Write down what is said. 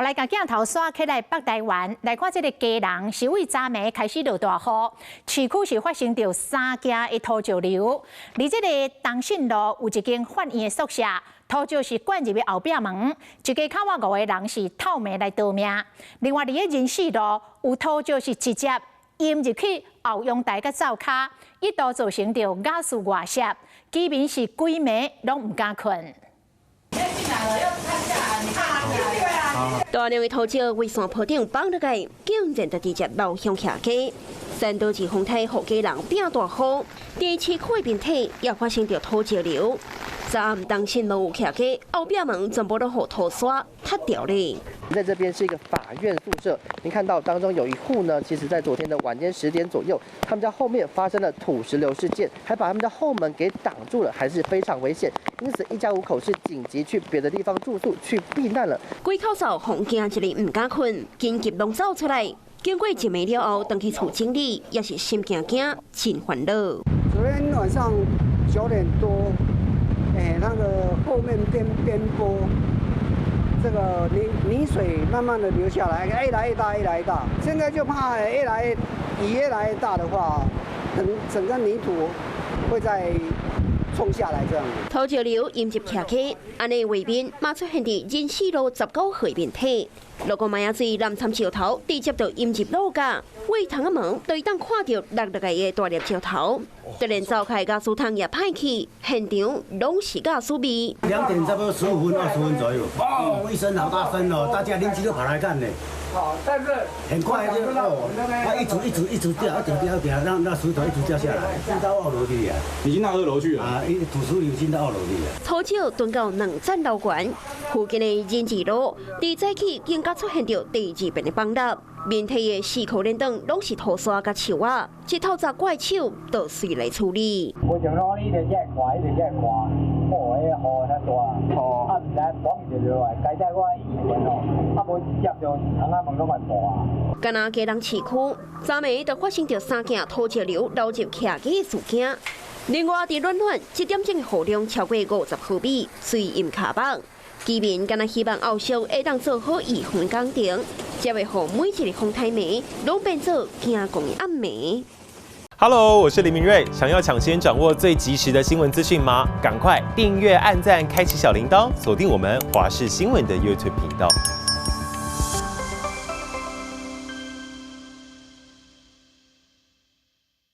来甲镜头刷起来北台湾，来看这个家人是为昨暝开始落大雨，市区是发生着3件的土石流。而这个东信路有一间法院的宿舍，土石是灌入去后壁门，一家口外5个人是透明来逃命。另外，伫个仁喜路有土石是直接淹入去后阳台甲灶骹，一度造成着瓦斯外泄，居民是规暝拢唔敢困。 大量的土石为山坡顶放落来，竟然就直接流向下街。山道是风台，互家人拼大雨。第市区的面体也发生着土石流。昨暗东信路有下街，后壁门全部都互土刷塌掉了。在这边是一个法院宿舍，您看到当中有一户呢，其实在昨天的晚间10点左右，他们家后面发生了土石流事件，还把他们家后门给挡住了，还是非常危险。因此，一家5口是紧急去别的地方住宿，去避难了。几口嫂红惊一日唔敢困，紧急拢走出来。经过一暝了后，回去厝整理，也是心惊惊，真烦恼。昨天晚上9点多，那个后面边坡。 这个泥水慢慢的流下来，越来越大，越来越大。现在就怕越来越大的话，整个泥土会再冲下来这样。土石流淹入下街，安尼画面马出现伫仁喜路19号面体。路过马雅水南参石头，直接就淹入路架。尾塘的门都当看到落个的大粒石头，就连走开驾驶汤也歹去，现场拢是驾驶味。2点差不多15分、20分左右，哦，一声好大声哦，大家邻居都跑来看呢。好，但是很快就它一直掉，让石头一直掉下来，进到2楼去啊。已经到2楼去了啊，土石流进到2楼去了。土石蹲到2层楼高，附近的仁义路，伫早起更加出现着第2遍的崩塌。 面体的4口连灯拢是土刷甲树啊，一头杂怪手都随来处理。无像讲你直接看，一直看，哦，迄雨较大，哦，啊，唔知绑就落来，该在我以前哦，啊无接着窗仔门拢蛮大啊。敢若家人市区，昨暝就发生着3件土石流流入下街的事件。另外，伫暖暖7点钟的雨量超过50毫米，水淹卡板。 居民敢若希望后续会当做好预防工程，才会让每一个风台暝拢变做惊光的暗暝。Hello， 我是林明瑞。想要抢先掌握最及时的新闻资讯吗？赶快订阅、按赞、开启小铃铛，锁定我们华视新闻的 YouTube 频道。